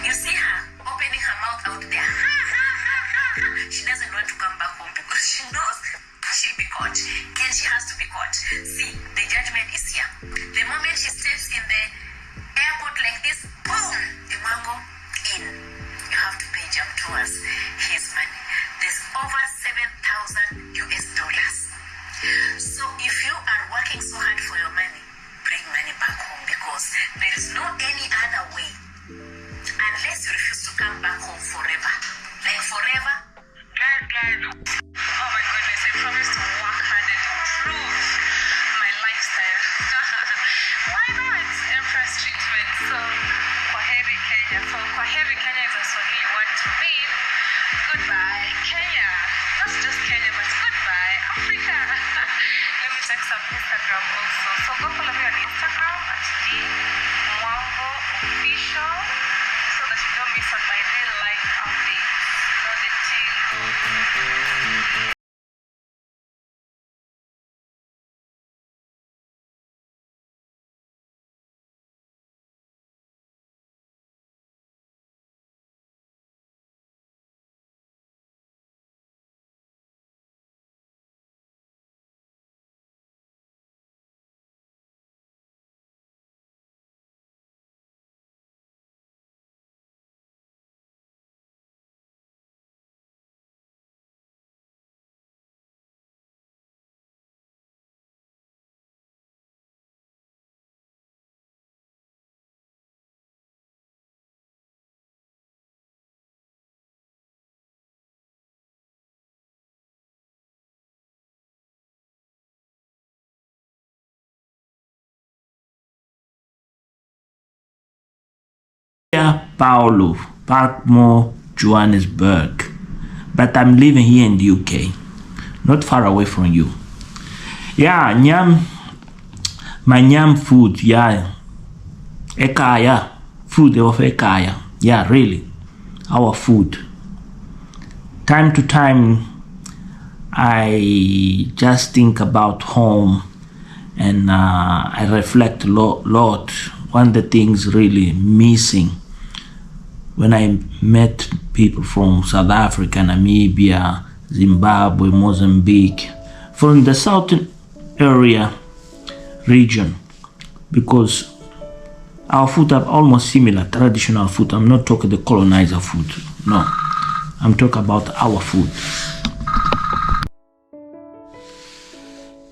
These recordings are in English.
You see her opening her mouth out there. Ha, ha, ha, ha, ha. She doesn't want to come back home because she knows she'll be caught. And she has to be caught. See, the judgment is here. The moment she steps in the airport like this, boom, the mango in. You have to pay jump towards his money. There's over $7,000. So if you are working so hard for your money, bring money back home because there is no any other way unless you refuse to come back home forever. Like forever. Guys, oh my goodness, I promise to work hard and improve my lifestyle. Why not? Empress treatment. So, Kwaheri Kenya. So, Kwaheri Kenya is a Swahili word to mean goodbye Kenya. Not just Kenya, but goodbye Africa. Let me check some Instagram also. So, go follow me on Instagram at @DMwango_official so that you don't miss on my real life updates. You know the thing. Paulo, Parkmore, Johannesburg, but I'm living here in the UK, not far away from you. Yeah, my nyam food, yeah, ekaya, food of ekaya, yeah, really, our food. Time to time, I just think about home and I reflect a lot. One of the things really missing when I met people from South Africa, Namibia, Zimbabwe, Mozambique, from the southern area region, because our food are almost similar, traditional food. I'm not talking the colonizer food, no. I'm talking about our food.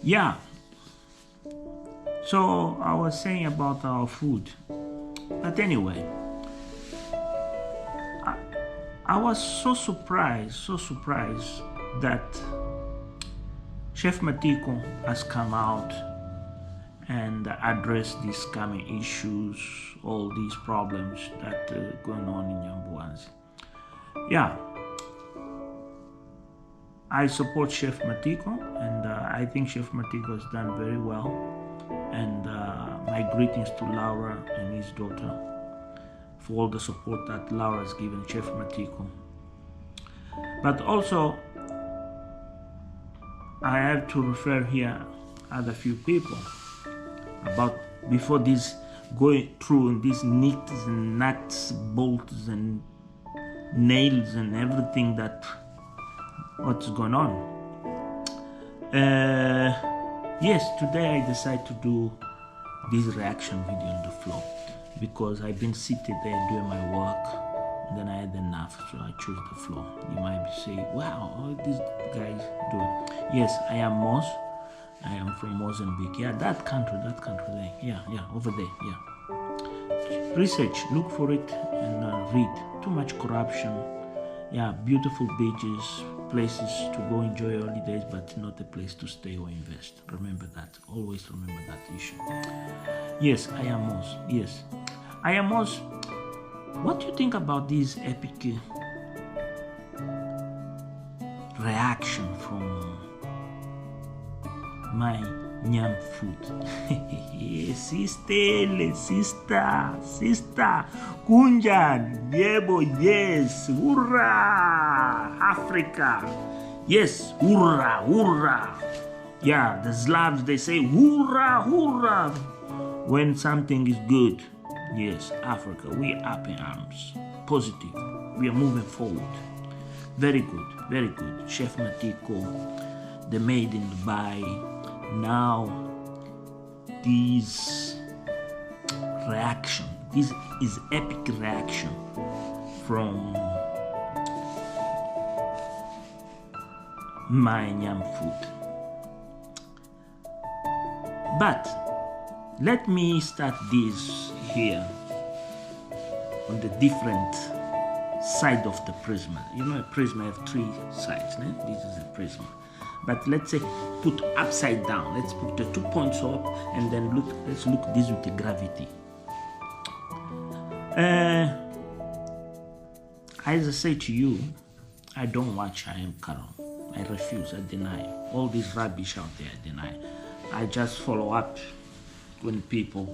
Yeah. So I was saying about our food, but anyway, I was so surprised that Chef Matiko has come out and addressed these coming issues, all these problems that are going on in Nyambuanzi. Yeah, I support Chef Matiko, and I think Chef Matiko has done very well. And my greetings to Laura and his daughter for all the support that Laura has given Chef Matiko. But also, I have to refer here other few people about before this going through these nicks and nuts, bolts and nails and everything that what's going on. Yes, today I decided to do this reaction video on the floor because I've been sitting there doing my work and then I had enough, so I chose the floor. You might be saying, wow, what is this guy doing? Yes, I am Moz. I am from Mozambique. Yeah, that country there. Yeah, over there, yeah. Research, look for it and read. Too much corruption. Yeah, beautiful beaches, places to go enjoy holidays, but not a place to stay or invest. Remember that. Always remember that issue. Yes, I am Moz. Yes, I am Moz. What do you think about this epic reaction from my Nyam food? Sister, Kunjan, Yebo, yes, hurrah, Africa, yes, hurrah. Yeah, the Slavs, they say hurrah when something is good. Yes, Africa, we up in arms. positive. We are moving forward. Very good, very good. Chef Matiko, the maid in Dubai. Now, this reaction, this is epic reaction from my Nyam food. But let me start this here on the different side of the prism. You know, a prism has 3 sides. Né? This is a prism. But let's say put upside down. Let's put the 2 points up and then look. Let's look at this with the gravity. As I say to you, I don't watch I Am Carol. I refuse. I deny. All this rubbish out there, I deny. I just follow up when people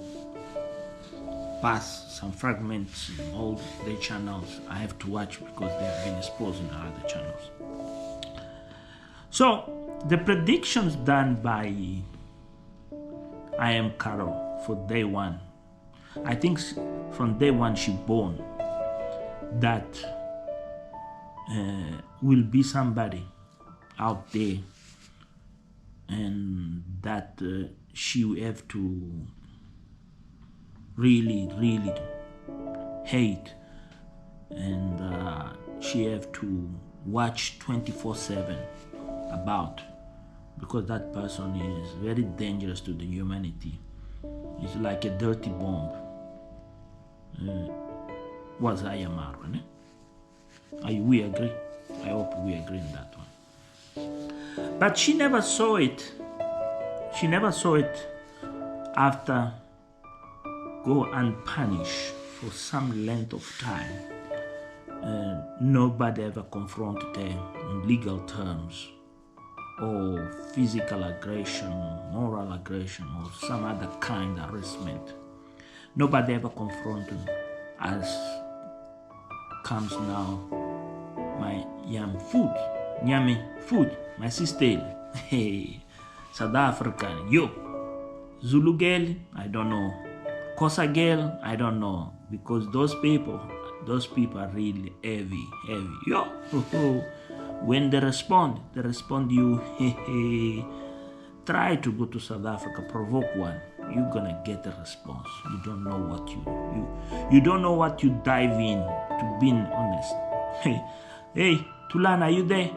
pass some fragments in all the channels. I have to watch because they have been exposed in other channels. So the predictions done by I Am Carol for day 1, I think from day 1 she born that will be somebody out there, and that she will have to really hate, and she have to watch 24/7 about, because that person is very dangerous to the humanity. It's like a dirty bomb. Was I am Aaron? We agree? I hope we agree in that one. But she never saw it. She never saw it after go unpunished for some length of time. Nobody ever confronted her in legal terms, or physical aggression, moral aggression, or some other kind of harassment. Nobody ever confronted, as comes now my yam food, Nyame food, my sister. Hey, South African, yo, Zulu girl, I don't know. Kosa girl, I don't know, because those people are really heavy. Yo, when they respond you, try to go to South Africa, provoke one, you're gonna get a response. You don't know what you don't know what you dive in, to being honest. Hey, Tulan, are you there?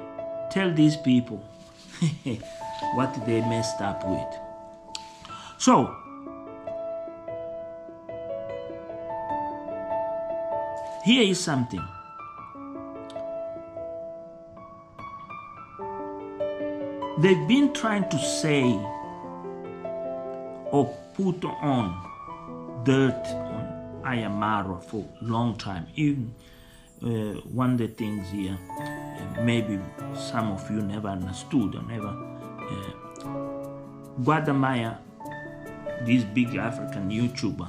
Tell these people what they messed up with. So, here is something. They've been trying to say or put on dirt on Ayamara for a long time. Even one of the things here, maybe some of you never understood or never. Guadamaya, this big African YouTuber,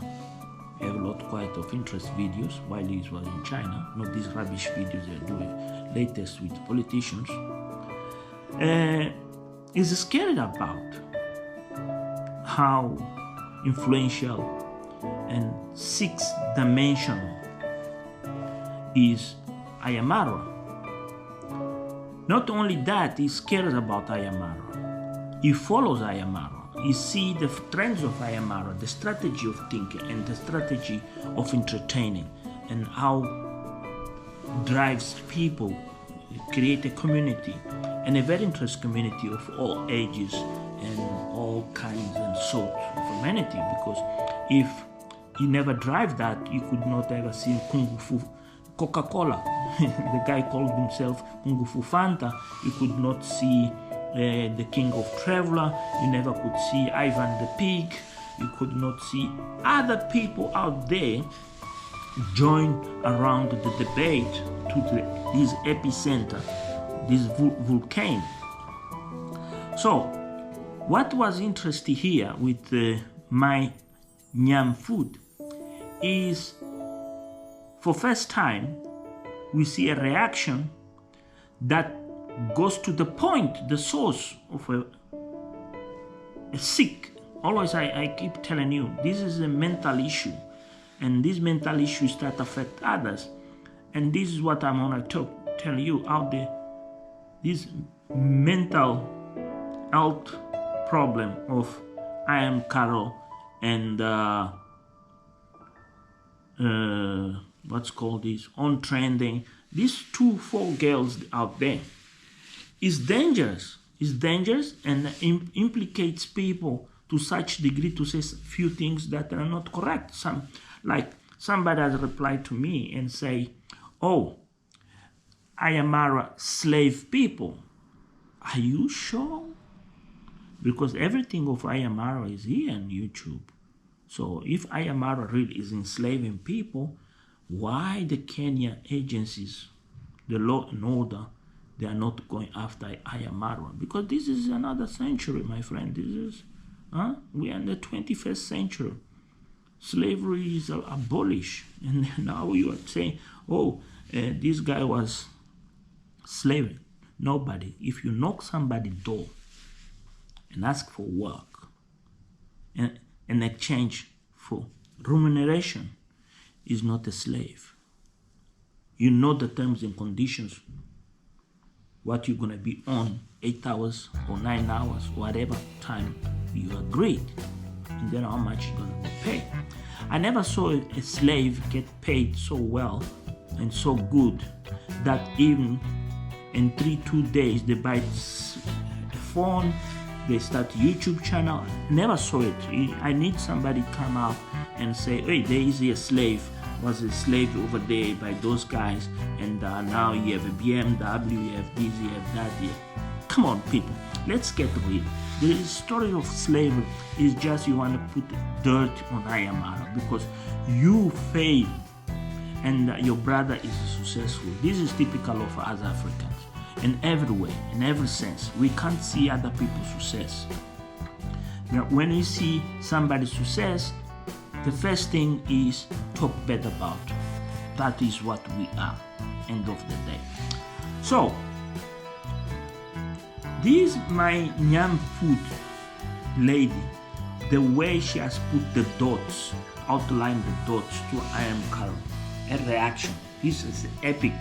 have a lot quite of interest videos while he was in China. Not these rubbish videos they're doing latest with politicians. Is scared about how influential and six-dimensional is Ayamara. Not only that, he's scared about Ayamara. He follows Ayamara. He sees the trends of Ayamara, the strategy of thinking and the strategy of entertaining, and how drives people, create a community, and a very interesting community of all ages and all kinds and sorts of humanity. Because if you never drive that, you could not ever see Kung Fu Coca-Cola. The guy called himself Kung Fu Fanta. You could not see the King of Traveler. You never could see Ivan the Pig. You could not see other people out there join around the debate to this epicenter, this volcano. So, what was interesting here with my Nyam food is, for first time, we see a reaction that goes to the point, the source of a sick. Always I keep telling you, this is a mental issue, and these mental issues that affect others. And this is what I'm gonna tell you out there. This mental health problem of I am Carol and what's called this on trending. These 4 girls out there is dangerous. It's dangerous and implicates people to such degree to say few things that are not correct. Somebody has replied to me and say, "Oh, Ayamara slave people." Are you sure? Because everything of Ayamara is here on YouTube. So if Ayamara really is enslaving people, why the Kenya agencies, the law and order, they are not going after Ayamara? Because this is another century, my friend. This is, we are in the 21st century. Slavery is abolished. And now you are saying, oh, this guy was slaving. Nobody. If you knock somebody's door and ask for work and in exchange for remuneration, is not a slave. You know the terms and conditions, what you're going to be on 8 hours or 9 hours, whatever time you agreed, and then how much you're going to pay. I never saw a slave get paid so well and so good that even in 2 days they buy a phone, they start YouTube channel. Never saw it. I need somebody come out and say, hey, there is a slave, was a slave over there by those guys, and now you have a BMW, you have this, you have that. Come on, people, let's get real. The story of slavery is just you want to put dirt on Ayamara because you failed and your brother is successful. This is typical of us Africans. In every way, in every sense, we can't see other people's success. Now, when we see somebody's success, the first thing is talk bad about. That is what we are, end of the day. So, this my Nyam food lady, the way she has put the dots, outlined the dots to I am Carol, a reaction. This is epic.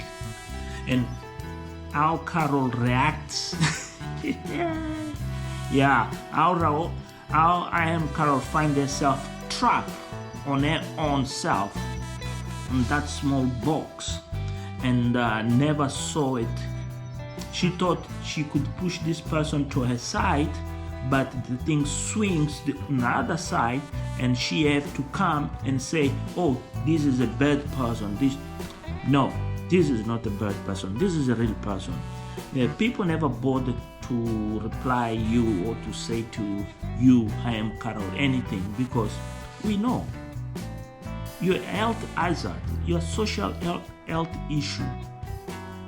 And how Carol reacts. Yeah, how I am Carol find herself trapped on her own self in that small box and never saw it. She thought she could push this person to her side, but the thing swings on the other side and she have to come and say, oh, this is a bad person. No, this is not a bad person. This is a real person. People never bother to reply you or to say to you, I am Carol, anything, because we know your health hazard, your social health issue.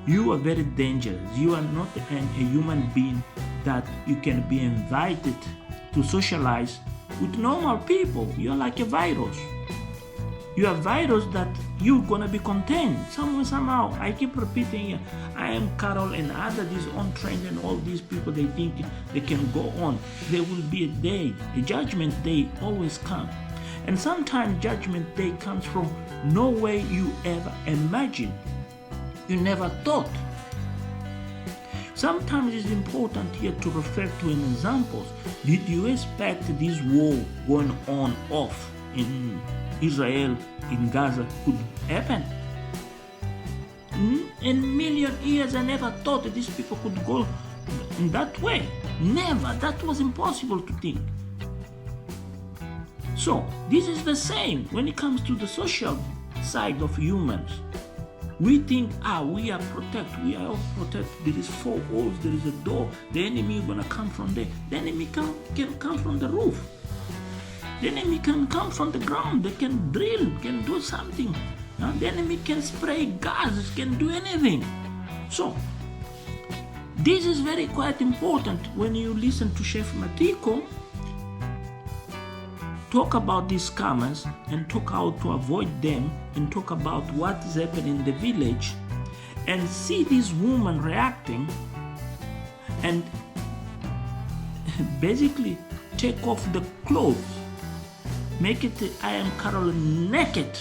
You are very dangerous. You are not a human being that you can be invited to socialize with normal people. You're like a virus. You are a virus that you're gonna be contained somehow. I keep repeating here, I am Carol and other these on trend and all these people, they think they can go on. There will be a day, a judgment day always comes. And sometimes judgment day comes from no way you ever imagined. You never thought. Sometimes it's important here to refer to an example. Did you expect this war going on off in Israel, in Gaza could happen? In million years, I never thought that these people could go in that way. Never. That was impossible to think. So, this is the same when it comes to the social side of humans. We think, we are protected, we are all protected. There is 4 walls, there is a door. The enemy is going to come from there. The enemy can come from the roof. The enemy can come from the ground. They can drill, can do something. The enemy can spray gas, can do anything. So, this is very quite important when you listen to Chef Matiko talk about these scammers and talk how to avoid them and talk about what is happening in the village and see this woman reacting and basically take off the clothes, make it I am Carol naked.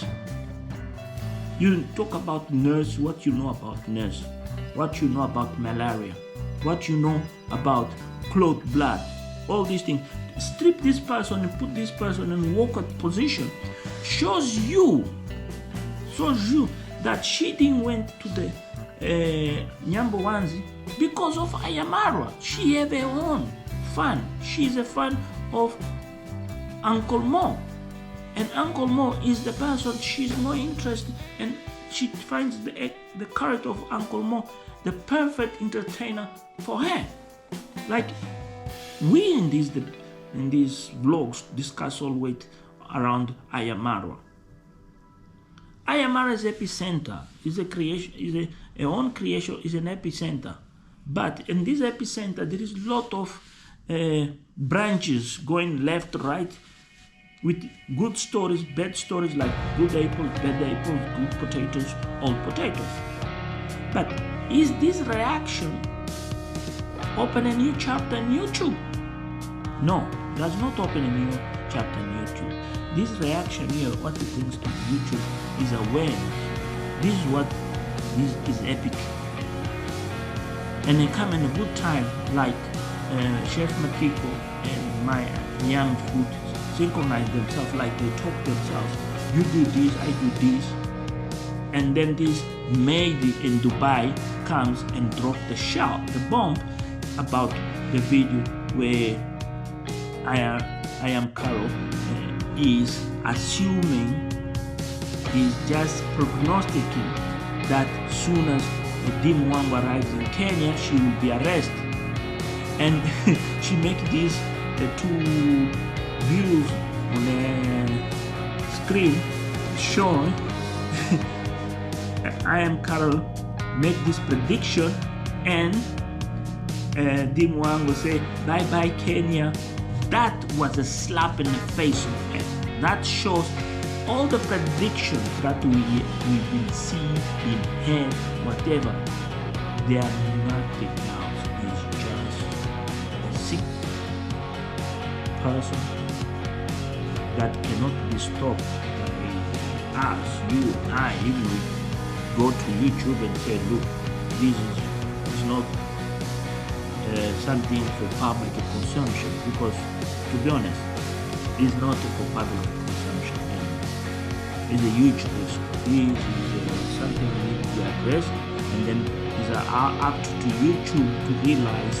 You talk about nurse, what you know about nurse, what you know about malaria, what you know about clotted blood, all these things. Strip this person and put this person in walkout position. Shows you that she didn't went to the Nyambo because of Ayamara. She have her own fan. She's a fan of Uncle Mo. And Uncle Mo is the person she's more interested in, and she finds the character of Uncle Mo the perfect entertainer for her. Like we in these vlogs discuss always around Ayamara. Ayamara's epicenter is a creation, is a own creation, is an epicenter. But in this epicenter there is a lot of branches going left, right, with good stories, bad stories, like good apples, bad apples, good potatoes, old potatoes. But is this reaction open a new chapter in YouTube? No, does not open a new chapter in YouTube. This reaction here, what it brings to YouTube is awareness. This is what this is epic. And they come in a good time, like Chef Matiko and my young food synchronize themselves, like they talk themselves. You do this, I do this. And then this maid in Dubai comes and drops the bomb about the video where I am Carol is assuming, is just prognosticating that soon as the Dim Wang arrives in Kenya, she will be arrested. And she makes these two views on the screen showing I am Carol make this prediction, and Dim Wang will say bye bye Kenya. That was a slap in the face of her. That shows all the predictions that we've been seeing, been heard, whatever, they are nothing else. It's just a sick person that cannot be stopped by us, you and I. Even we go to YouTube and say, look, this is not something for public consumption, because to be honest, it's not for public consumption. It's a huge risk. This is something we need to address, and then it's up to YouTube to realize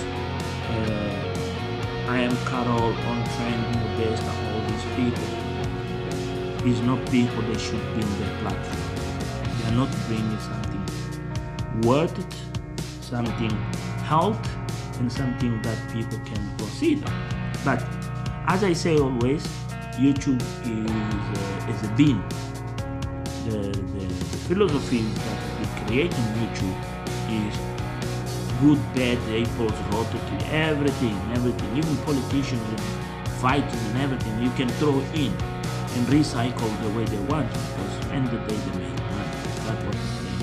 I am Carol on trending based on all these people. It's not people that should be in their platform. They are not bringing something worth it, something health, and something that people can consider. But as I say always, YouTube is a bin. The philosophy that we create on YouTube is good, bad, apples, rotten, everything, even politicians and fighting and everything, you can throw in and recycle the way they want, because at the end of the day they make money. That's what I'm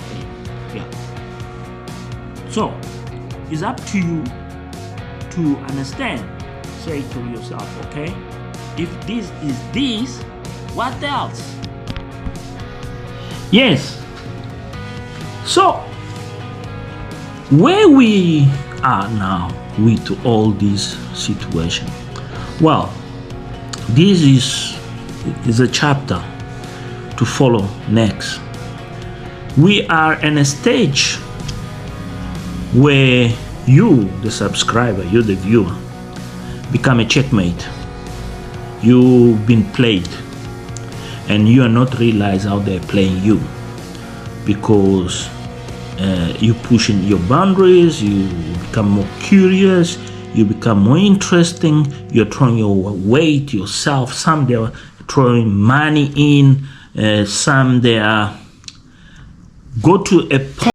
saying. Yeah. So it's up to you to understand. Say to yourself, okay, if this is this, what else? Yes. So where we are now with all this situation, well, this is a chapter to follow next. We are in a stage where you, the subscriber, you, the viewer, become a checkmate. You've been played, and you are not realize how they're playing you, because you pushing your boundaries, you become more curious, you become more interesting, you're throwing your weight, yourself, some they are throwing money in, some they are go to a point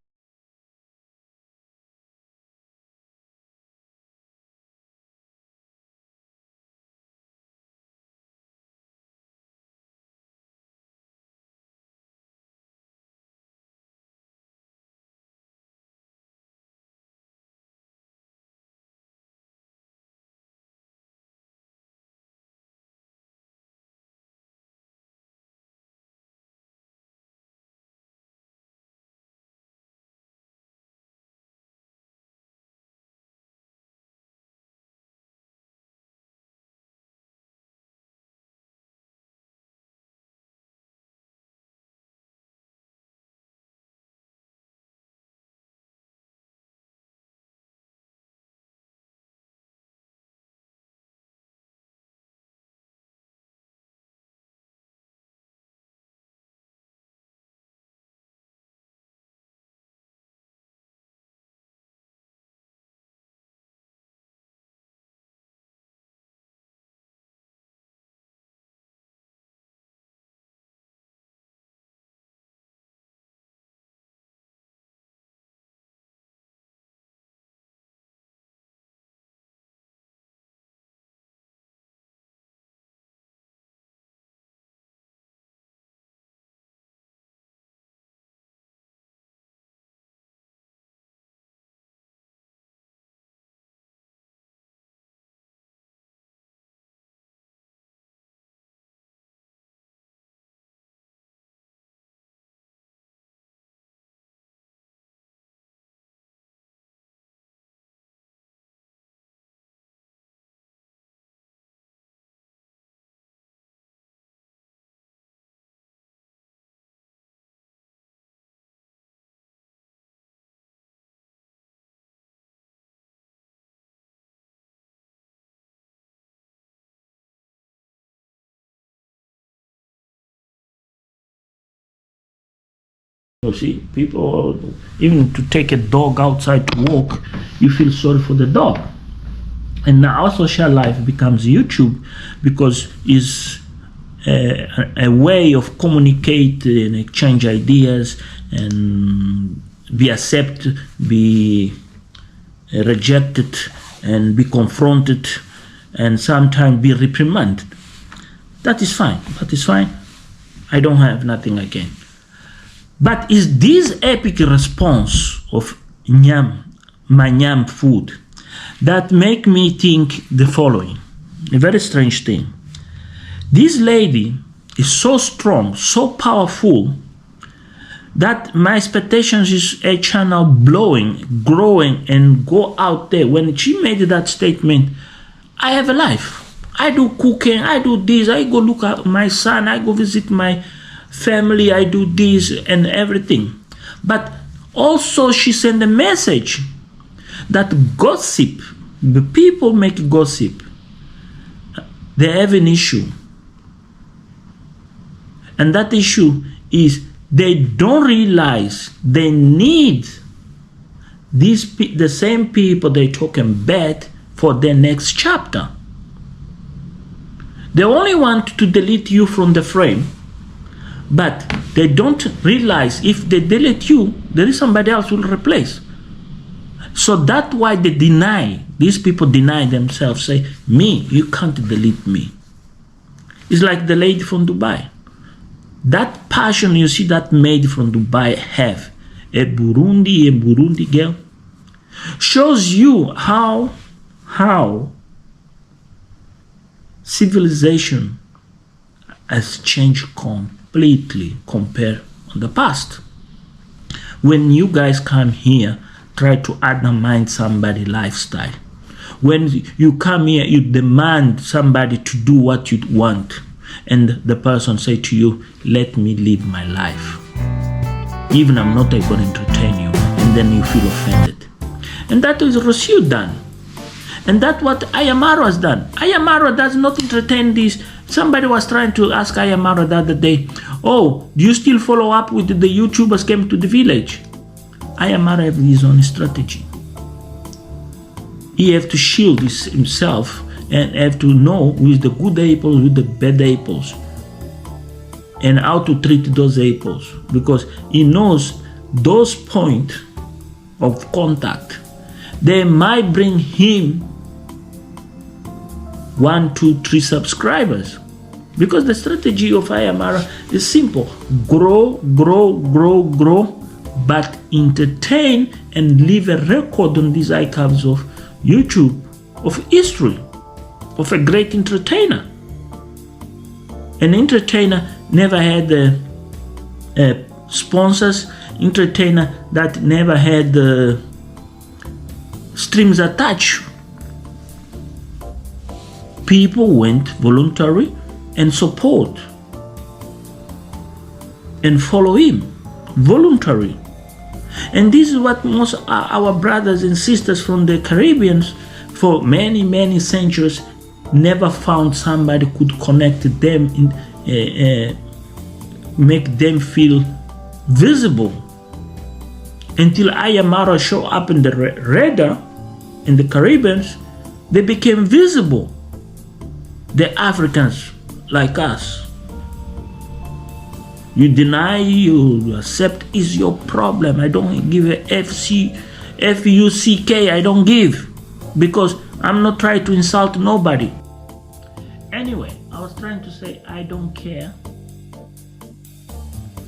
You see, people, even to take a dog outside to walk, you feel sorry for the dog. And now our social life becomes YouTube because it's a way of communicate and exchange ideas and be accepted, be rejected, and be confronted, and sometimes be reprimanded. That is fine. That is fine. I don't have nothing again. But is this epic response of my nyam food that make me think the following, a very strange thing. This lady is so strong, so powerful, that my expectations is a channel blowing, growing, and go out there. When she made that statement, I have a life. I do cooking, I do this, I go look at my son, I go visit my family, I do this and everything. But also she sent a message that gossip, the people make gossip, they have an issue. And that issue is they don't realize they need the same people they talking bad for their next chapter. They only want to delete you from the frame, but they don't realize if they delete you, there is somebody else who will replace. So that's why they deny, these people deny themselves, say, me, you can't delete me. It's like the lady from Dubai. That passion you see that maid from Dubai have, a Burundi girl, shows you how civilization has changed completely compared to the past. When you guys come here, try to undermine somebody's lifestyle. When you come here, you demand somebody to do what you want, and the person say to you, let me live my life. Even I'm not going to entertain you, and then you feel offended. And that is Rousseau done. And that's what Ayamaro has done. Ayamaro does not entertain this. Somebody was trying to ask Ayamaro the other day, oh, do you still follow up with the YouTubers came to the village? Ayamaro has his own strategy. He have to shield himself and have to know who is the good apples, who is the bad apples, and how to treat those apples, because he knows those points of contact, they might bring him 1, 2, 3 subscribers. Because the strategy of Ayamara is simple: grow, but entertain and leave a record on these archives of YouTube of history of a great entertainer. An entertainer never had sponsors, entertainer that never had strings attached. People went voluntary and support and follow him voluntary. And this is what most our brothers and sisters from the Caribbean for many centuries never found somebody could connect them, make them feel visible, until Ayamaro showed up in the radar in the Caribbean. They became visible. The Africans like us. You deny, you accept is your problem. I don't give a F-U-C-K, I don't give, because I'm not trying to insult nobody. Anyway, I was trying to say I don't care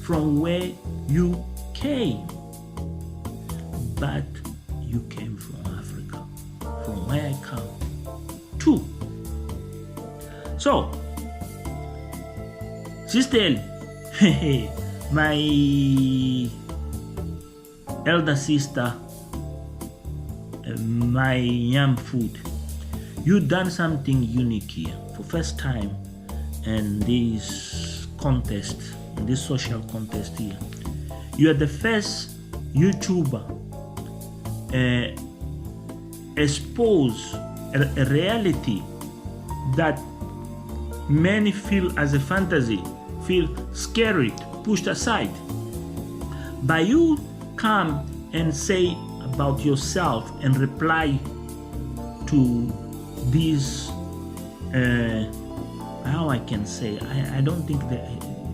from where you came, but you came from Africa, from where I come too. So, Sister Ellie, my elder sister, my yam food, you done something unique here for first time in this contest, in this social contest here. You are the first YouTuber expose a reality that many feel as a fantasy, feel scary, pushed aside. By you come and say about yourself and reply to these, how I can say, I don't think that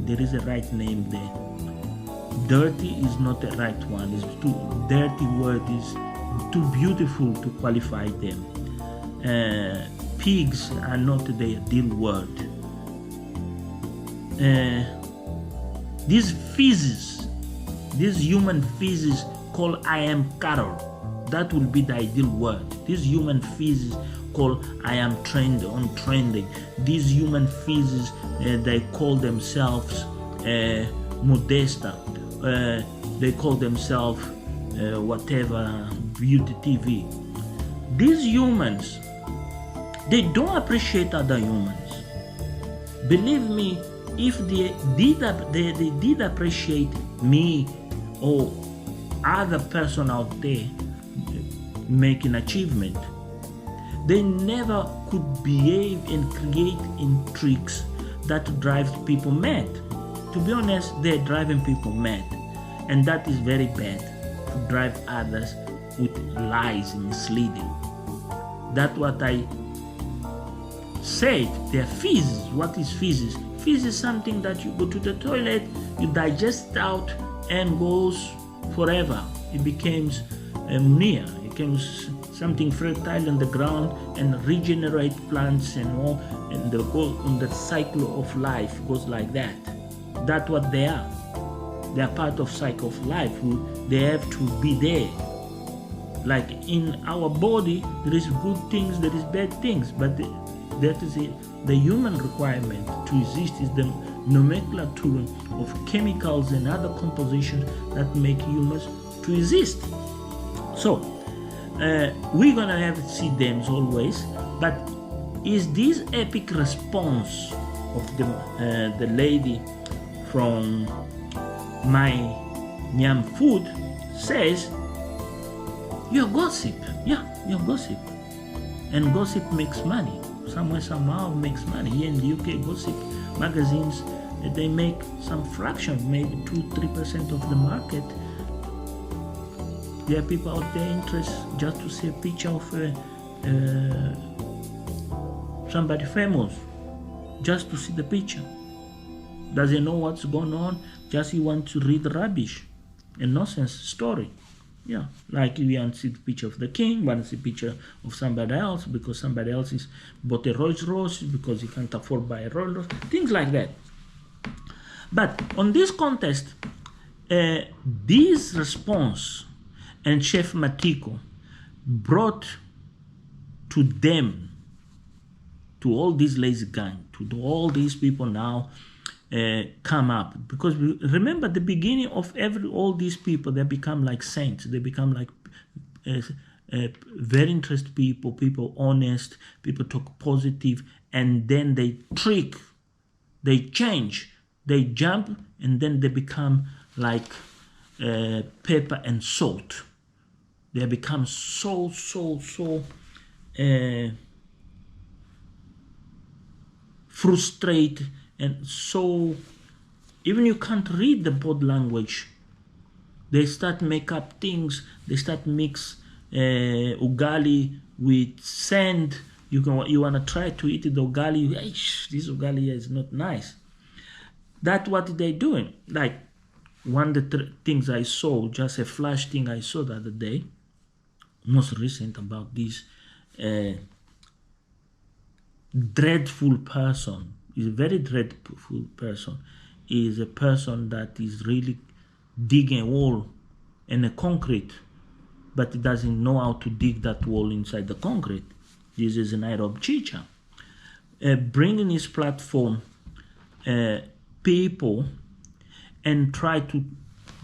there is a right name there. Dirty is not the right one. It's too dirty word, is too beautiful to qualify them. Pigs are not the ideal word. These feces, this human feces called I am cattle, that will be the ideal word. These human feces called I am untrending. These human feces, they call themselves modesta. They call themselves whatever, beauty TV. These humans, they don't appreciate other humans. Believe me, if they did appreciate me or other person out there making achievement, they never could behave and create in tricks that drive people mad. To be honest, they're driving people mad, and that is very bad, to drive others with lies and misleading. That's what I said. They're feces. What is feces? Feces is something that you go to the toilet, you digest out, and goes forever. It becomes near. It becomes something fertile on the ground and regenerate plants and all, and the go on the cycle of life goes like that. That's what they are. They are part of cycle of life. They have to be there. Like in our body, there is good things, there is bad things, but that is it. The human requirement to exist is the nomenclature of chemicals and other compositions that make humans to exist. So we're gonna have to see them always, but is this epic response of the lady from my Nyam Food says, you're gossip. Yeah, you're gossip. And gossip makes money. Somewhere, somehow makes money. Here in the UK, gossip magazines, they make some fraction, maybe 2-3% of the market. There are people out there interested just to see a picture of somebody famous, just to see the picture. Doesn't know what's going on, just he wants to read rubbish, a nonsense story. Yeah, like you want to see the picture of the king, want to see a picture of somebody else because somebody else is bought a Rolls Royce because he can't afford buy a Rolls Royce, things like that. But on this contest, this response and Chef Matiko brought to them, to all these lazy gang, to all these people now come up, because remember the beginning of all these people, they become like saints. They become like very interested people honest, people talk positive, and then they trick, they change, they jump, and then they become like pepper and salt. They become so frustrated, and so even you can't read the body language. They start make up things. They start mix ugali with sand. You want to try to eat the ugali. This ugali is not nice. That's what they're doing. Like one of the things I saw, just a flash thing I saw the other day, most recent, about this dreadful person. Is a very dreadful person. Is a person that is really digging a hole in a concrete, but he doesn't know how to dig that hole inside the concrete. This is Nairobi Chicha. Bringing his platform people and try to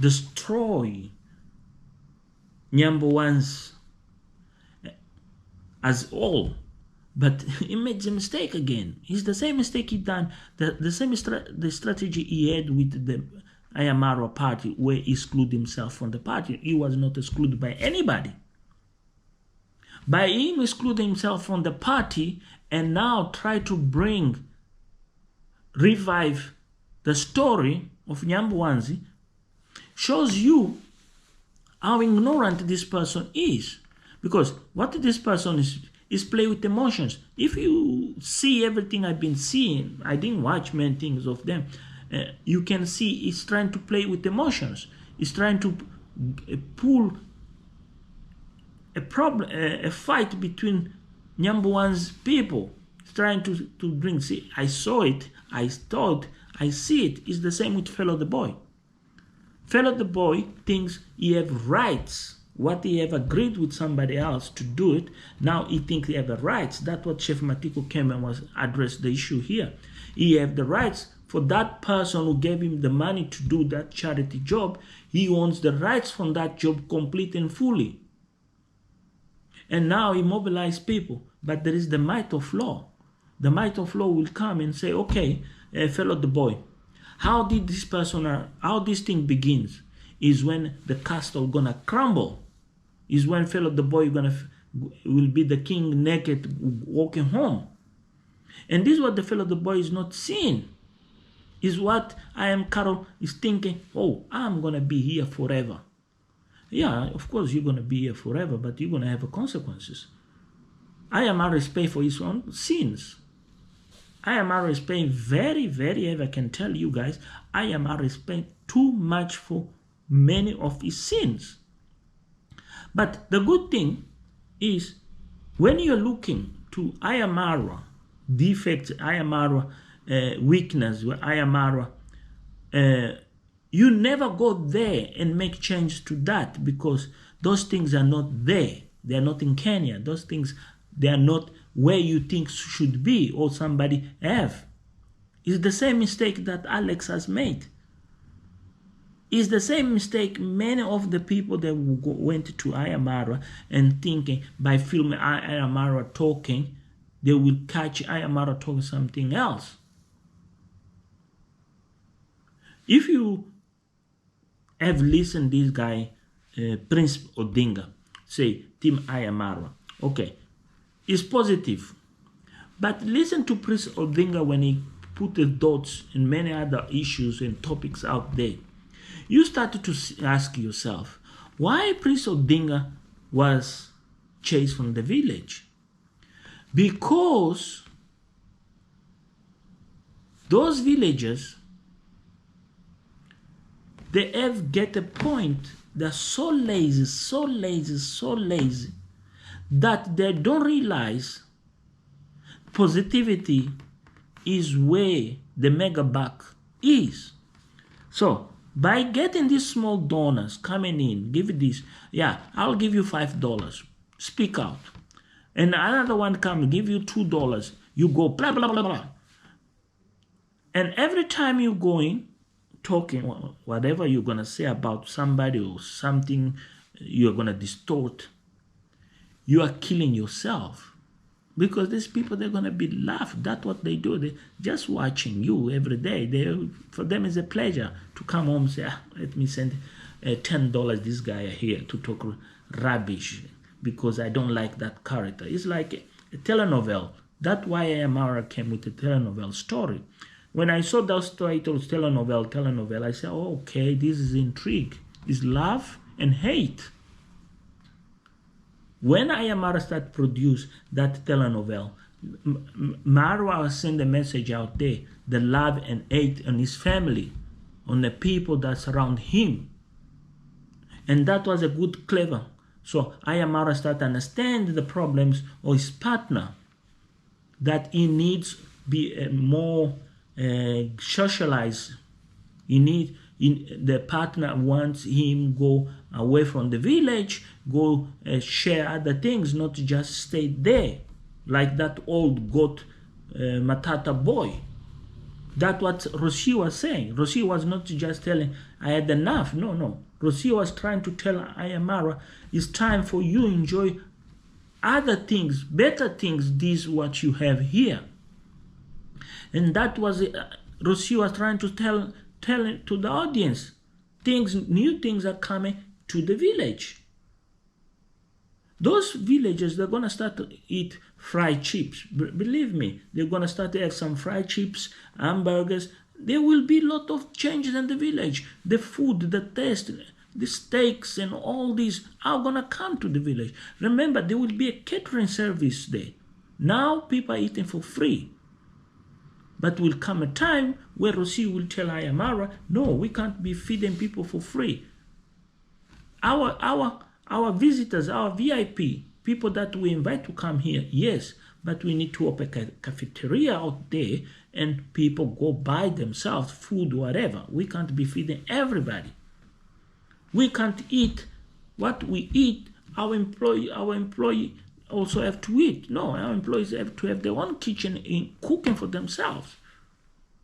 destroy Nyambo-ones as all. But he made the mistake again. It's the same mistake he done, the same strategy he had with the Ayamaro party, where he excluded himself from the party. He was not excluded by anybody. By him excluding himself from the party and now try to revive the story of Nyambo-Wanzi, shows you how ignorant this person is. Because what this person is play with emotions. If you see everything I've been seeing, I didn't watch many things of them, you can see he's trying to play with emotions. He's trying to pull a fight between number one's people. He's trying to bring, see, I saw it, I thought, I see it. It's the same with fellow the boy. Fellow the boy thinks he have rights. What he have agreed with somebody else to do it, now he thinks he have the rights. That's what Chef Matiko came and was addressed the issue here. He have the rights for that person who gave him the money to do that charity job. He owns the rights from that job complete and fully. And now he mobilized people. But there is the might of law. The might of law will come and say, okay, fellow the boy, how did this person, how this thing begins is when the castle gonna crumble. Is when fellow the boy will be the king naked walking home. And this is what the fellow the boy is not seeing. Is what I am Carol is thinking, oh, I'm gonna be here forever. Yeah, of course you're gonna be here forever, but you're gonna have consequences. I am always paying for his own sins. I am always paying very, very, I can tell you guys, I am always paying too much for many of his sins. But the good thing is, when you're looking to Ayamara defects, Ayamara weakness, Ayamara, you never go there and make change to that, because those things are not there. They are not in Kenya. Those things, they are not where you think should be or somebody have. It's the same mistake that Alex has made. It's the same mistake many of the people that went to Ayamara and thinking by filming Ayamara talking, they will catch Ayamara talking something else. If you have listened to this guy, Prince Odinga, say, Team Ayamara, okay, it's positive. But listen to Prince Odinga when he put the dots in many other issues and topics out there. You started to ask yourself, why Prince Odinga was chased from the village? Because those villagers, they have get a point, they're so lazy, so lazy, so lazy, that they don't realize positivity is where the mega buck is. So, by getting these small donors coming in, give it this, yeah, I'll give you $5, speak out. And another one come, give you $2, you go blah, blah, blah, blah. And every time you go in, talking, whatever you're going to say about somebody or something you're going to distort, you are killing yourself. Because these people, they're going to be laughed. That's what they do. They're just watching you every day. For them, it's a pleasure to come home and say, let me send $10 this guy here to talk rubbish because I don't like that character. It's like a telenovela. That's why Amara came with a telenovela story. When I saw those titles, telenovela, I said, oh, okay, this is intrigue. It's love and hate. When Ayamara started produce that telenovela, Marwa sent a message out there, the love and hate on his family, on the people that surround him. And that was a good clever. So Ayamara started to understand the problems of his partner, that he needs be more socialized. The partner wants him go away from the village, go share other things, not just stay there like that old goat Matata boy. That's what Roshi was saying. Roshi was not just telling, I had enough. No. Roshi was trying to tell Ayamara, it's time for you to enjoy other things, better things, this what you have here. And that was, Roshi was trying to tell it to the audience. New things are coming to the village. Those villagers, they're going to start to eat fried chips. Believe me, they're going to start to have some fried chips, hamburgers. there will be a lot of changes in the village. The food, the taste, the steaks and all these are gonna come to the village. Remember, there will be a catering service there. Now people are eating for free. But will come a time where Rosi will tell Ayamara, no, we can't be feeding people for free. Our visitors, our VIP, people that we invite to come here, yes, but we need to open a cafeteria out there and people go buy themselves food, whatever. We can't be feeding everybody. We can't eat what we eat. Our employee also have to eat. No, our employees have to have their own kitchen in cooking for themselves.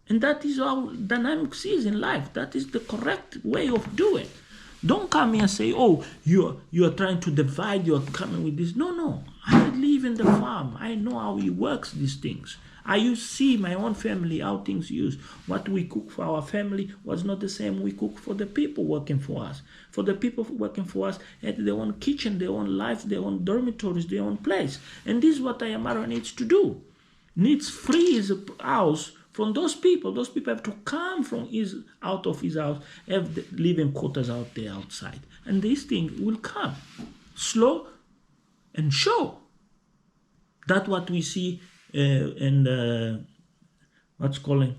And that is how dynamics is in life. That is the correct way of doing. Don't come here and say, oh, you are trying to divide, you're coming with this. No. I live in the farm. I know how it works, these things. I see my own family, how things used. What we cook for our family was not the same we cook for the people working for us. For the people working for us had their own kitchen, their own life, their own dormitories, their own place. And this is what Ayamara needs to do. Needs free his house from those people. Those people have to come from out of his house, have the living quarters out there outside. And this thing will come slow and show. That's what we see in what's calling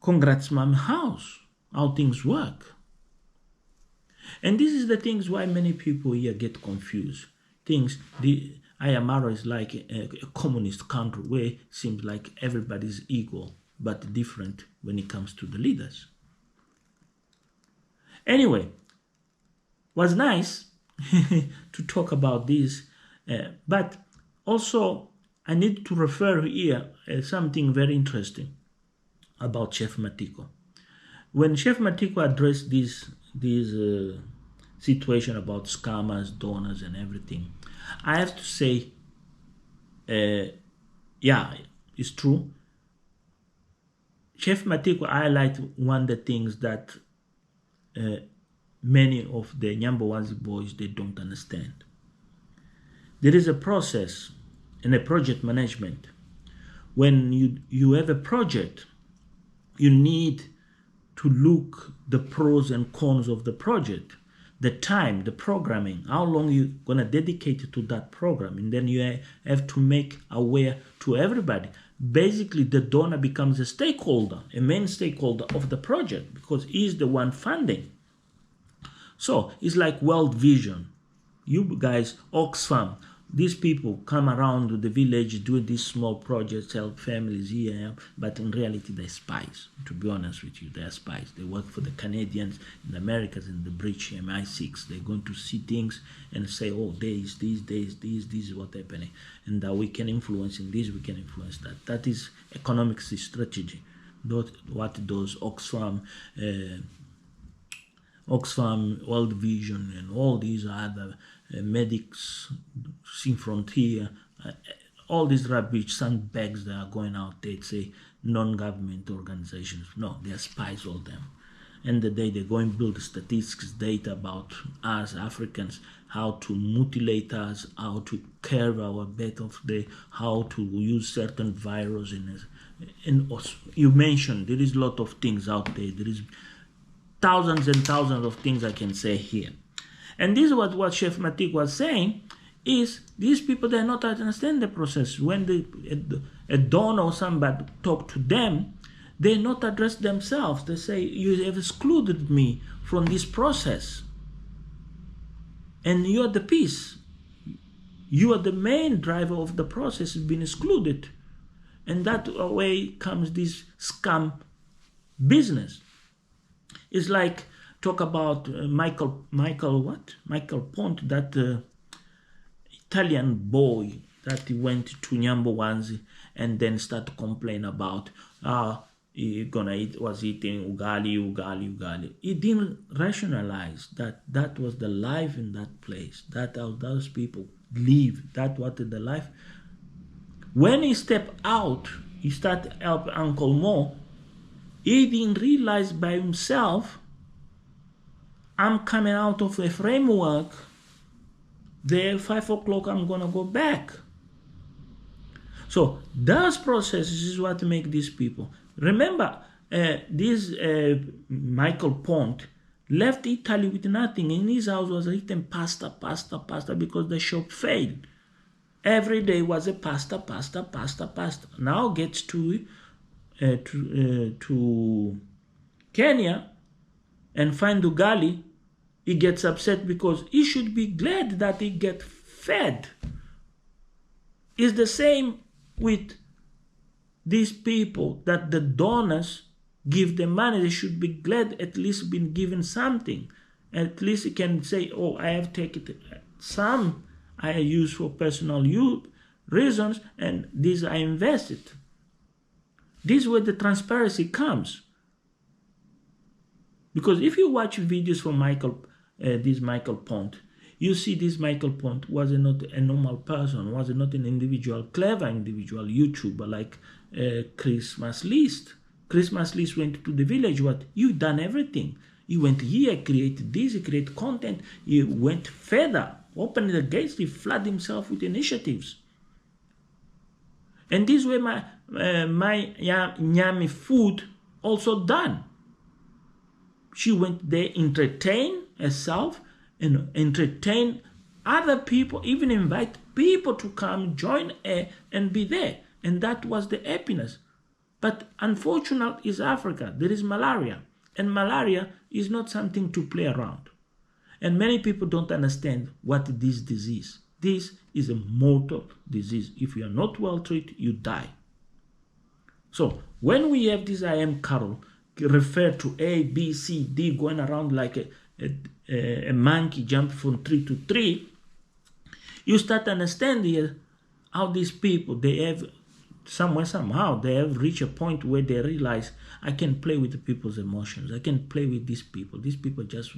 Congrats Mom House, how things work. And this is the things why many people here get confused. Ayamara is like a communist country where it seems like everybody's equal, but different when it comes to the leaders. Anyway, was nice to talk about this, but also I need to refer here something very interesting about Chef Matiko. When Chef Matiko addressed this situation about scammers, donors, and everything, I have to say, yeah, it's true. Chef Matiko highlighted one of the things that many of the Nyambowanzi boys, they don't understand. There is a process in a project management. When you have a project, you need to look the pros and cons of the project. The time, the programming, how long you're going to dedicate to that program. And then you have to make aware to everybody. Basically, the donor becomes a stakeholder, a main stakeholder of the project because he's the one funding. So it's like World Vision. You guys, Oxfam, these people come around the village, do these small projects, help families here, but in reality, they're spies. To be honest with you, they're spies. They work for the Canadians, the Americans, and the British MI6. They're going to see things and say, oh, this is what's happening. And that we can influence in this, we can influence that. That is economics strategy. Not what those Oxfam, World Vision, and all these other medics, Sin Frontier, all these rubbish sandbags that are going out there, say non-government organizations. No, they are spies, all them. And the day they go and build statistics, data about us Africans, how to mutilate us, how to carve our bed of the, how to use certain virus and also, you mentioned there is a lot of things out there. There is thousands and thousands of things I can say here. And this is what Chef Matik was saying, is these people, they not understand the process. When a donor or somebody talk to them, they not address themselves. They say, you have excluded me from this process. And you are the piece. You are the main driver of the process, has been excluded. And that way comes this scam business. It's like, talk about Michael Ponte, that Italian boy that he went to Nyambowanzi and then started to complain about he was eating ugali. He didn't rationalize that was the life in that place. That how those people live. That what the life. When he stepped out, he started to help Uncle Mo. He didn't realize by himself, I'm coming out of a framework. There, 5 o'clock, I'm gonna go back. So those processes is what make these people. Remember, this Michael Pont left Italy with nothing. In his house was written pasta, pasta, pasta, because the shop failed. Every day was a pasta, pasta, pasta, pasta. Now gets to Kenya and find Ugali. He gets upset because he should be glad that he get fed. It's the same with these people, that the donors give them money. They should be glad at least been given something. At least he can say, oh, I have taken some I use for personal reasons, and these I invested. This is where the transparency comes. Because if you watch videos from this Michael Pont, you see this Michael Pont was not a normal person, was not an individual, clever individual YouTuber like Christmas List. Christmas List went to the village. What? You done everything. He went here, created this, he created content. He went further, opened the gates, he flooded himself with initiatives. And this way my Nyami food also done. She went there, entertain herself and entertain other people, even invite people to come join her and be there. And that was the happiness. But unfortunately, is Africa. There is malaria. And malaria is not something to play around. And many people don't understand what this disease. This is a mortal disease. If you are not well treated, you die. So when we have this I am Carol, refer to A, B, C, D, going around like a monkey jumping from tree to tree, you start understanding how these people, they have somehow they have reached a point where they realize I can play with the people's emotions. I can play with these people. These people just,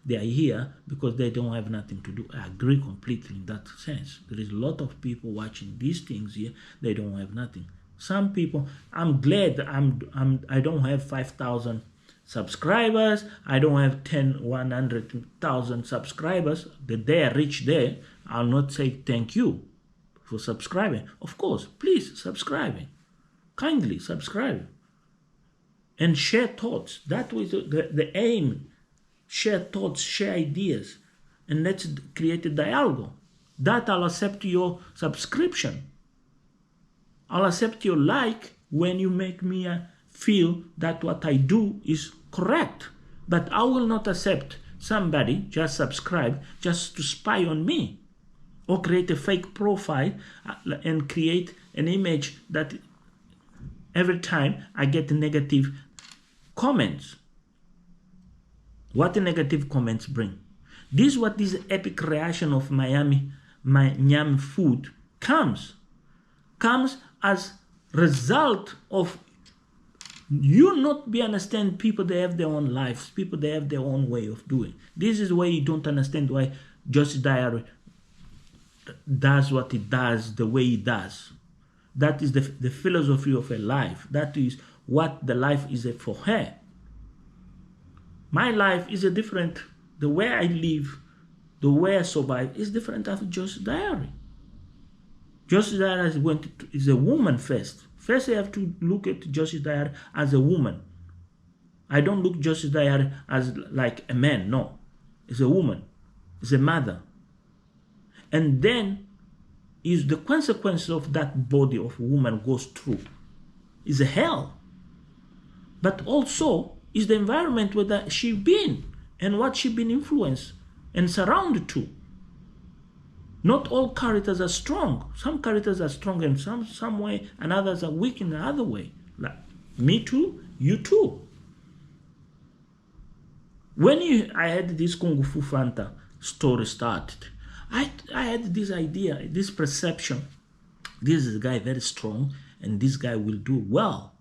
they are here because they don't have nothing to do. I agree completely in that sense. There is a lot of people watching these things here. They don't have nothing. Some people, I'm glad I don't have 5,000 subscribers. I don't have 100,000 subscribers. The day I reach there, I'll not say thank you for subscribing. Of course, please subscribe. Kindly subscribe. And share thoughts. That was the aim. Share thoughts, share ideas. And let's create a dialogue. That I'll accept your subscription. I'll accept your like when you make me feel that what I do is correct. But I will not accept somebody just subscribe just to spy on me, or create a fake profile and create an image that every time I get negative comments. What the negative comments bring? This is what this epic reaction of my Nyam food comes as result of you not be understand people. They have their own lives. People, they have their own way of doing. This is why you don't understand why Joyce Diary does what it does the way it does. That is the philosophy of a life. That is what the life is for her. My life is a different. The way I live, the way I survive is different than Joyce Diary. Joyce Diary is a woman first. First, I have to look at Joyce Diary as a woman. I don't look Joyce Diary as like a man. No, it's a woman. It's a mother. And then is the consequence of that body of a woman goes through is a hell. But also is the environment where she been and what she been influenced and surrounded to. Not all characters are strong. Some characters are strong in some way, and others are weak in the other way. Like me too, you too. When I had this Kung Fu Fanta story started, I had this idea, this perception. This is a guy very strong, and this guy will do well.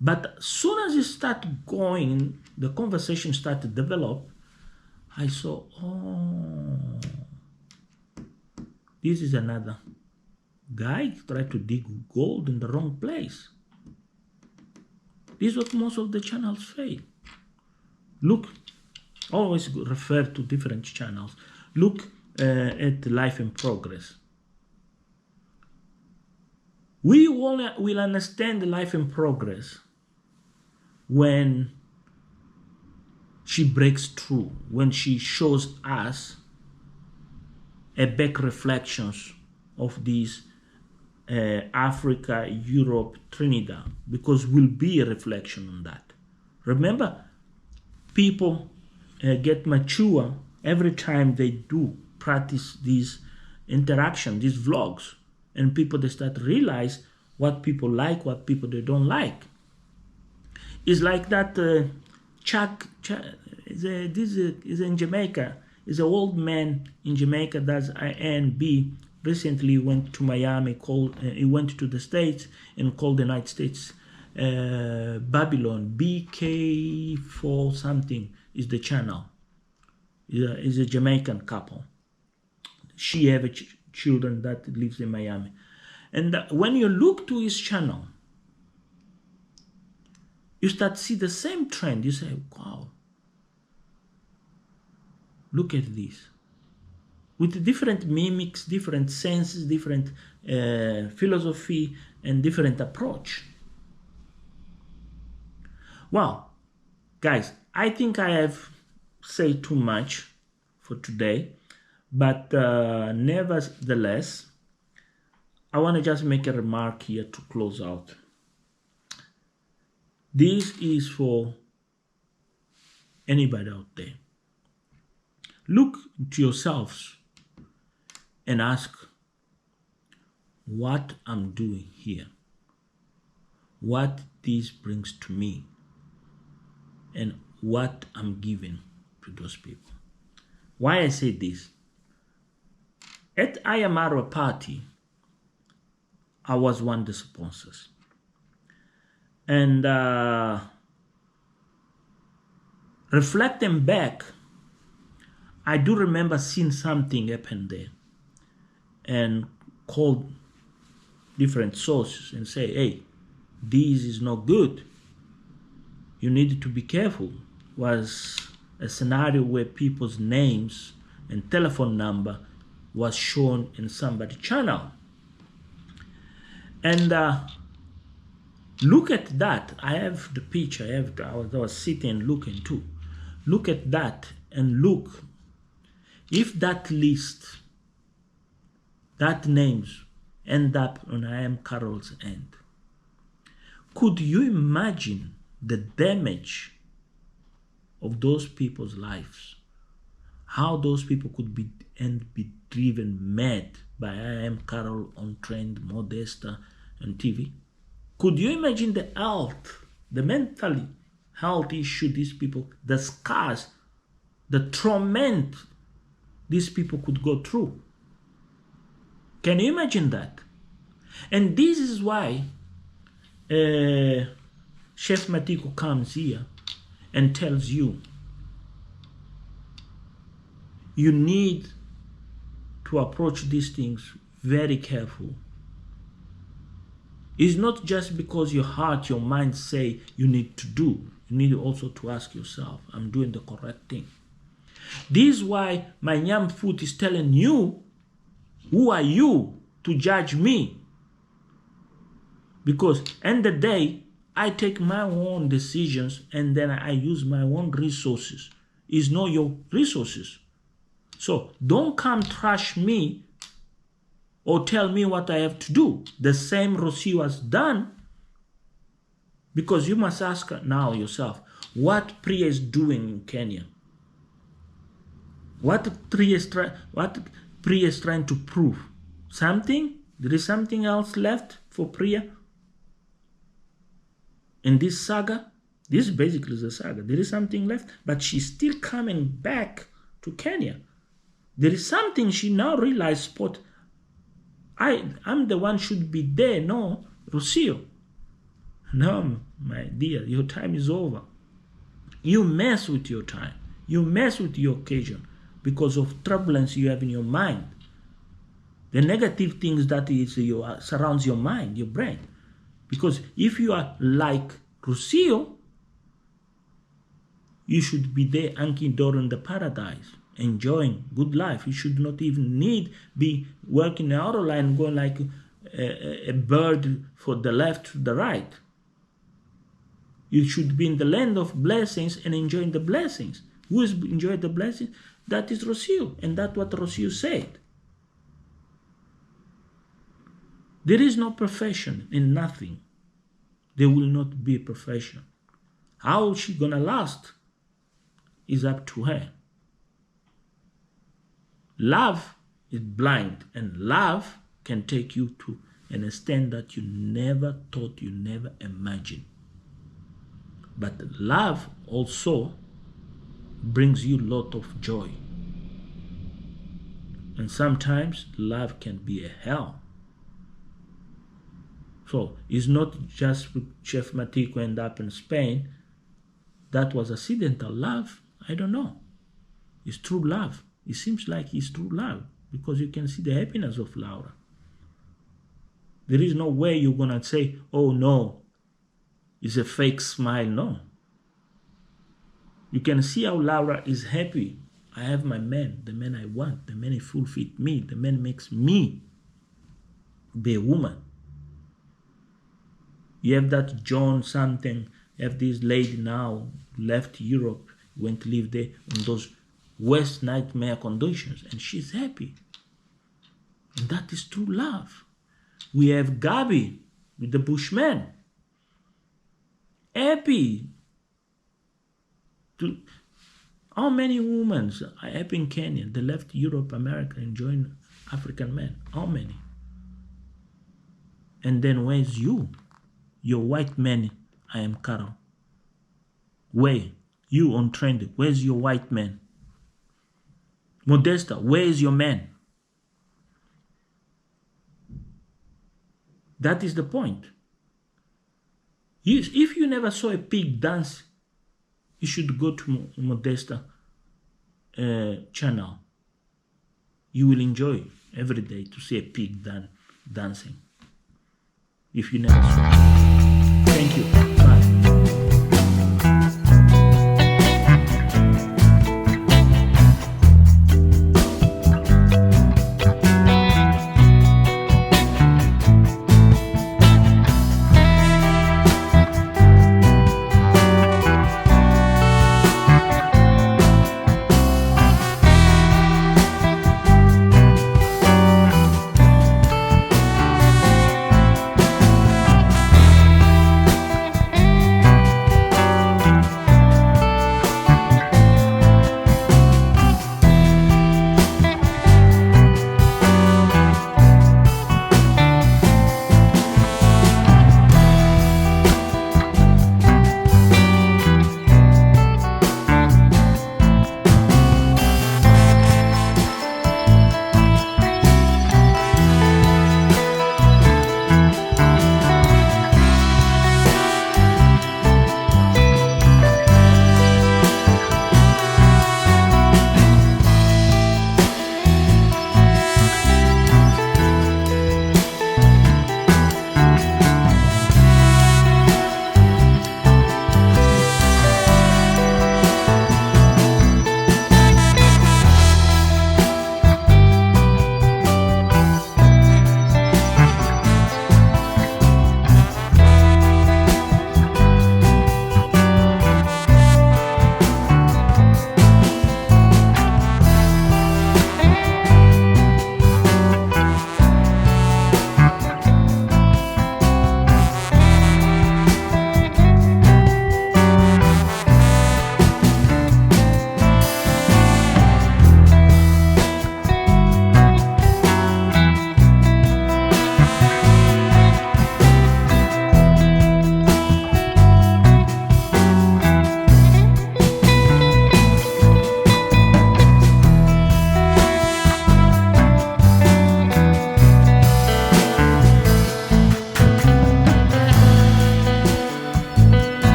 But as soon as it started going, the conversation started to develop, I saw, oh, this is another guy tried to dig gold in the wrong place. This is what most of the channels fail. Look, always refer to different channels. Look at Life in Progress. We will understand life in progress when she breaks through, when she shows us a back reflections of these Africa, Europe, Trinidad, because will be a reflection on that. Remember, people get mature every time they do practice these interaction, these vlogs, and people, they start to realize what people like, what people they don't like. It's like that Chuck is in Jamaica. Is an old man in Jamaica that's A&B. Recently went to Miami, he went to the States and called the United States Babylon, BK4 something is the channel. Is a Jamaican couple. She have children that lives in Miami. And when you look to his channel, you start to see the same trend. You say, wow, look at this. With different mimics, different senses, different philosophy, and different approach. Wow, guys, I think I have said too much for today, but nevertheless, I want to just make a remark here to close out. This is for anybody out there. Look to yourselves and ask what I'm doing here, what this brings to me, and what I'm giving to those people. Why I say this? At Ayamara party, I was one of the sponsors. And reflecting back, I do remember seeing something happen there and called different sources and say, hey, this is not good. You need to be careful. Was a scenario where people's names and telephone number was shown in somebody's channel. And look at that. I have the picture. I was sitting looking too. Look at that and look. If that list, that names end up on I Am Carol's end, could you imagine the damage of those people's lives? How those people could be driven mad by I Am Carol on Trend, Modesta, and TV? Could you imagine the health, the mental health issue these people, the scars, the torment these people could go through? Can you imagine that? And this is why Chef Matiko comes here and tells you, you need to approach these things very careful. It's not just because your heart, your mind say you need to do. You need also to ask yourself, I'm doing the correct thing. This is why my yam food is telling you, who are you to judge me? Because end of the day, I take my own decisions and then I use my own resources. It's not your resources. So don't come trash me or tell me what I have to do. The same Rocio has done, because you must ask now yourself, what Priya is doing in Kenya? What Priya is trying to prove? Something? There is something else left for Priya in this saga? This basically is a saga. There is something left, but she's still coming back to Kenya. There is something she now realized, spot. I'm the one should be there. No, Rocio. No, my dear, your time is over. You mess with your time. You mess with your occasion because of turbulence you have in your mind. The negative things that surrounds your mind, your brain. Because if you are like Rocio, you should be there anking door in the paradise, enjoying good life. You should not even be working in the outer line, going like a bird for the left to the right. You should be in the land of blessings and enjoying the blessings. Who is enjoying the blessings? That is Rocio, and that's what Rocio said. There is no perfection in nothing. There will not be perfection. How she gonna last is up to her. Love is blind, and love can take you to an extent that you never thought, you never imagined. But love also brings you a lot of joy. And sometimes love can be a hell. So it's not just with Chef Matico end up in Spain. That was accidental love. I don't know. It's true love. It seems like it's true love because you can see the happiness of Laura. There is no way you're going to say, oh no, it's a fake smile. No. You can see how Laura is happy. I have my man, the man I want, the man who fulfills me, the man makes me be a woman. You have that John something, you have this lady now, left Europe, went to live there in those West nightmare conditions, and she's happy. And that is true love. We have Gabi with the Bushman. Happy. How many women are happy in Kenya? They left Europe, America, and joined African men. How many? And then where's you? Your white man, I am Carol. Where? You on trend. Where's your white man? Modesta, where is your man? That is the point. If you never saw a pig dance, you should go to Modesta channel. You will enjoy every day to see a pig dancing. If you never saw it. Thank you.